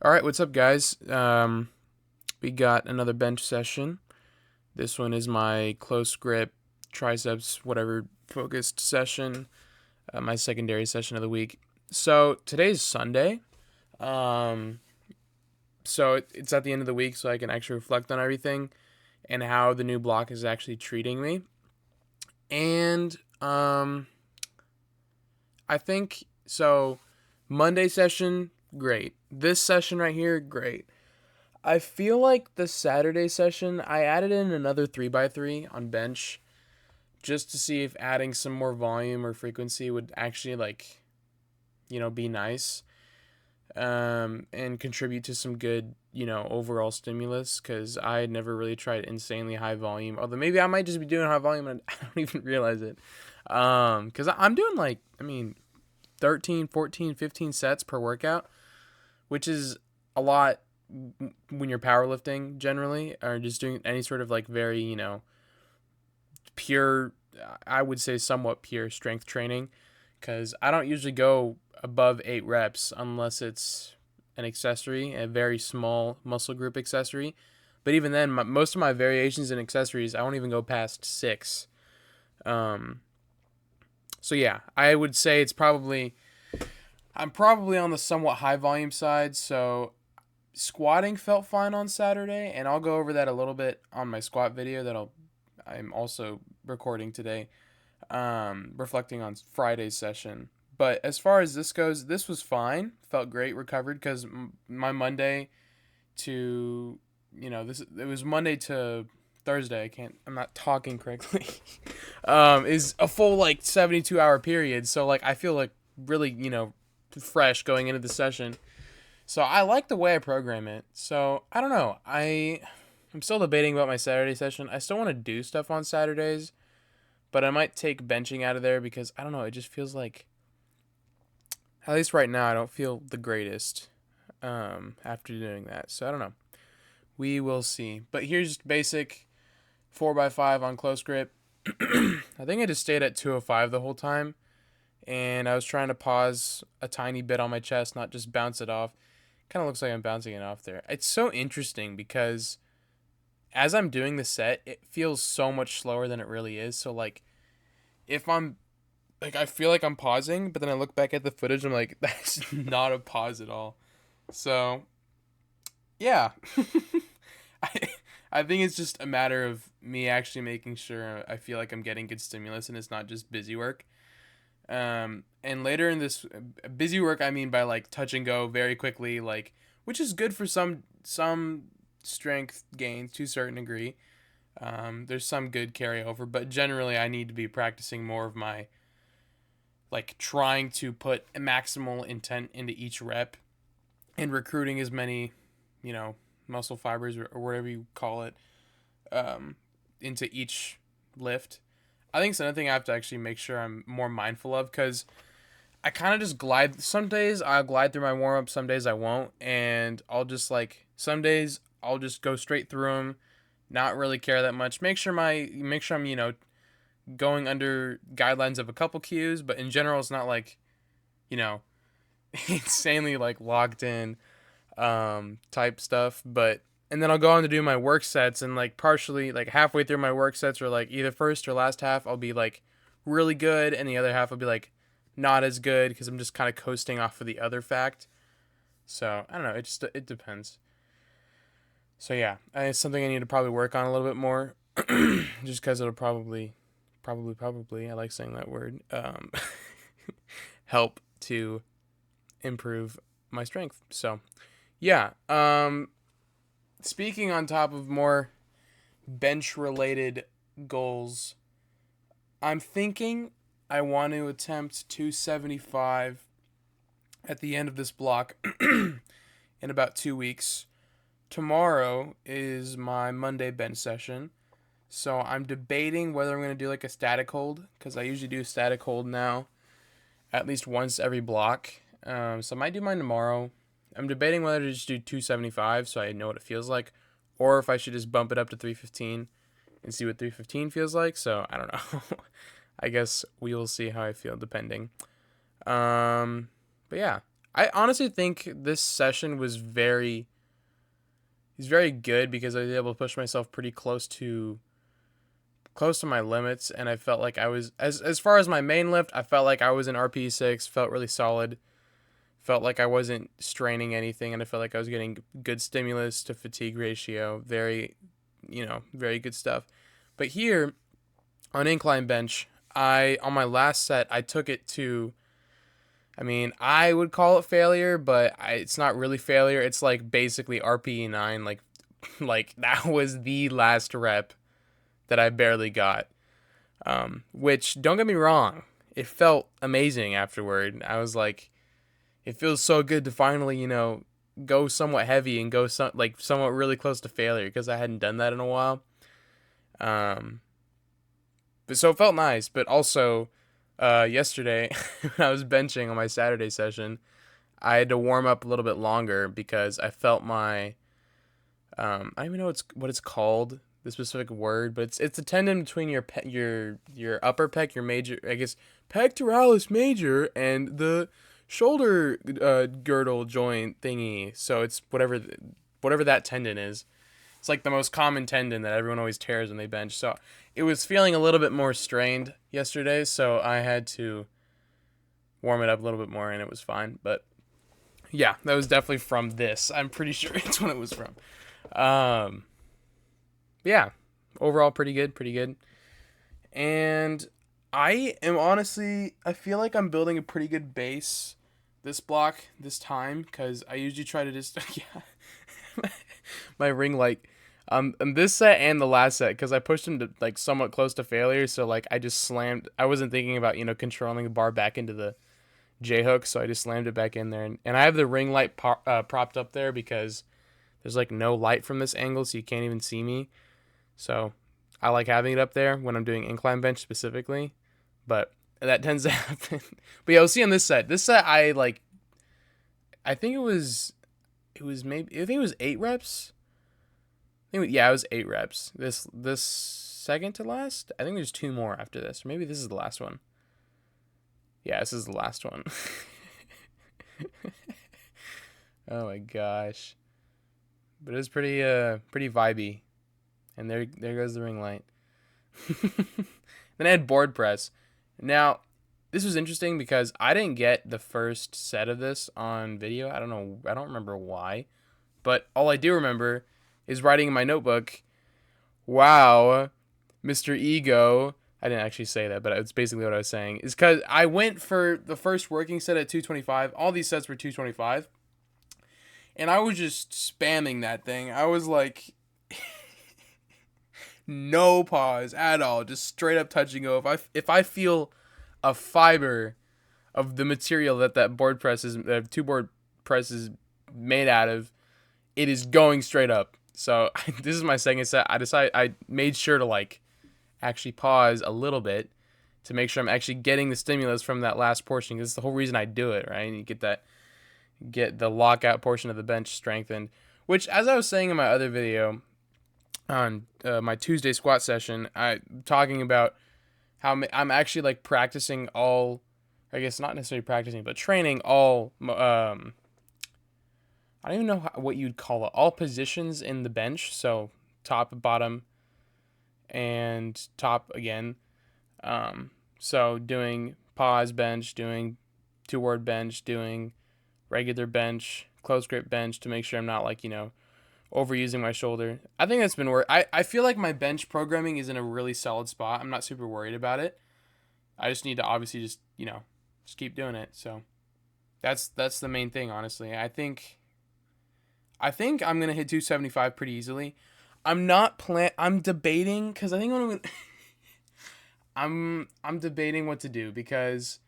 All right, what's up, guys? We got another bench session. This one is my close grip, triceps, whatever focused session, my secondary session of the week. So today's Sunday. Um, it's at the end of the week, so I can actually reflect on everything and how the new block is actually treating me. And I think so. Monday session, great. This session right here, great. I feel like the Saturday session, I added in another 3x3 on bench just to see if adding some more volume or frequency would actually, be nice, and contribute to some good, overall stimulus, because I had never really tried insanely high volume. Although maybe I might just be doing high volume and I don't even realize it. Because I'm doing 13, 14, 15 sets per workout, which is a lot when you're powerlifting generally, or just doing any sort of like very, pure, I would say somewhat pure strength training, because I don't usually go above 8 reps unless it's an accessory, a very small muscle group accessory. But even then, most of my variations in accessories, I won't even go past 6. Um, so yeah, I would say I'm probably on the somewhat high volume side. So squatting felt fine on Saturday, and I'll go over that a little bit on my squat video I'm also recording today, reflecting on Friday's session. But as far as this goes, this was fine. Felt great, recovered, because my Monday to, this it was Monday to Thursday. I'm not talking correctly. Is a full like 72-hour period. So like I feel like really fresh going into the session. So I like the way I program it. So I don't know. I'm still debating about my Saturday session. I still want to do stuff on Saturdays, but I might take benching out of there because I don't know. It just feels like, at least right now, I don't feel the greatest after doing that. So I don't know. We will see. But here's basic 4x5 on close grip. I think I just stayed at 205 the whole time, and I was trying to pause a tiny bit on my chest, not just bounce it off. Kind of looks like I'm bouncing it off there. It's so interesting because as I'm doing the set, it feels so much slower than it really is. So like if I'm like I feel like I'm pausing, but then I look back at the footage, I'm like, that's not a pause at all. So yeah. I I think it's just a matter of me actually making sure I feel like I'm getting good stimulus and it's not just busy work. And later in this busy work, I mean by like touch and go very quickly, like, which is good for some strength gains to a certain degree. There's some good carryover, but generally I need to be practicing more of my like trying to put maximal intent into each rep and recruiting as many, muscle fibers or whatever you call it, um, into each lift. I think it's another thing I have to actually make sure I'm more mindful of, because I kind of just glide. Some days I'll glide through my warm up, some days I won't, and I'll just like some days I'll just go straight through them, not really care that much. Make sure I'm going under guidelines of a couple cues, but in general it's not like you know insanely like locked in type stuff. But and then I'll go on to do my work sets, and like partially like halfway through my work sets, or like either first or last half, I'll be like really good, and the other half will be like not as good because I'm just kind of coasting off of the other fact. So I don't know. It depends. So yeah, it's something I need to probably work on a little bit more, just because it'll probably I like saying that word, help to improve my strength. So yeah. Speaking on top of more bench related goals, I'm thinking I want to attempt 275 at the end of this block in about 2 weeks. Tomorrow is my Monday bench session. So I'm debating whether I'm going to do like a static hold, because I usually do a static hold now at least once every block. So I might do mine tomorrow. I'm debating whether to just do 275 so I know what it feels like, or if I should just bump it up to 315 and see what 315 feels like. So I don't know. I guess we will see how I feel depending. But yeah, I honestly think this session was very good because I was able to push myself pretty close to my limits, and I felt like I was as far as my main lift, I felt like I was in RP6, felt really solid, felt like I wasn't straining anything, and I felt like I was getting good stimulus to fatigue ratio, very good stuff. But here on incline bench, I on my last set, I took it to, I mean, I would call it failure, but it's not really failure. It's like basically RPE 9, like that was the last rep that I barely got. Which, don't get me wrong, it felt amazing afterward. I was like, it feels so good to finally, go somewhat heavy and go somewhat really close to failure because I hadn't done that in a while. Um, but so it felt nice. But also, yesterday when I was benching on my Saturday session, I had to warm up a little bit longer because I felt my I don't even know what it's called, the specific word, but it's a tendon between your upper pec, your major, I guess, pectoralis major, and the shoulder girdle joint thingy. So it's whatever that tendon is. It's like the most common tendon that everyone always tears when they bench. So it was feeling a little bit more strained yesterday, so I had to warm it up a little bit more, and it was fine. But yeah, that was definitely from this. I'm pretty sure it's when it was from. Um, yeah, overall pretty good, pretty good. And I am honestly, I feel like I'm building a pretty good base this block this time because I usually try to just yeah, my ring light. In this set and the last set, because I pushed him to like somewhat close to failure, so like I just slammed. I wasn't thinking about controlling the bar back into the J hook, so I just slammed it back in there, and I have the ring light propped up there because there's like no light from this angle, so you can't even see me. So I like having it up there when I'm doing incline bench specifically, but that tends to happen. But yeah, we'll see on this set. This set I think I think it was 8 reps. Yeah, it was 8 reps. This second to last. I think there's 2 more after this, or maybe this is the last one. Yeah, this is the last one. Oh my gosh. But it was pretty vibey. And there goes the ring light. Then I had board press. Now, this was interesting because I didn't get the first set of this on video. I don't know. I don't remember why. But all I do remember is writing in my notebook, wow, Mr. Ego. I didn't actually say that, but it's basically what I was saying. Is because I went for the first working set at 225. All these sets were 225. And I was just spamming that thing. I was like, no pause at all, just straight up touch and go. If I feel a fiber of the material that board press is, two board press is made out of, it is going straight up. So this is my second set. I made sure to like actually pause a little bit to make sure I'm actually getting the stimulus from that last portion, because it's the whole reason I do it, right? And you get the lockout portion of the bench strengthened, which, as I was saying in my other video on my Tuesday squat session, I'm talking about how I'm actually like practicing all, I guess not necessarily practicing, but training all, I don't even know what you'd call it, all positions in the bench. So top, bottom, and top again. So doing pause bench, doing 2-word bench, doing regular bench, close grip bench to make sure I'm not like, overusing my shoulder. I think that's been work. I feel like my bench programming is in a really solid spot. I'm not super worried about it. I just need to obviously just keep doing it. So that's the main thing, honestly. I think I'm gonna hit 275 pretty easily. I'm debating because I think I'm debating what to do, because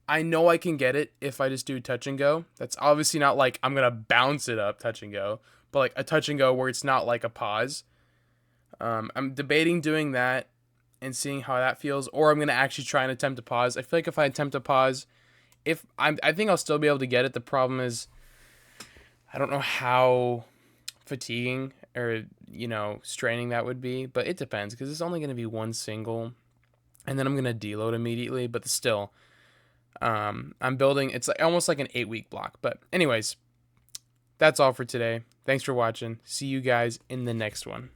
I know I can get it if I just do touch and go. That's obviously not like I'm gonna bounce it up touch and go, but like a touch and go where it's not like a pause. I'm debating doing that and seeing how that feels, or I'm gonna actually try and attempt to pause. I feel like if I attempt to pause, I think I'll still be able to get it. The problem is, I don't know how fatiguing or straining that would be, but it depends because it's only gonna be one single, and then I'm gonna deload immediately. But still, I'm building, it's like almost like an 8-week block. But anyways, that's all for today. Thanks for watching. See you guys in the next one.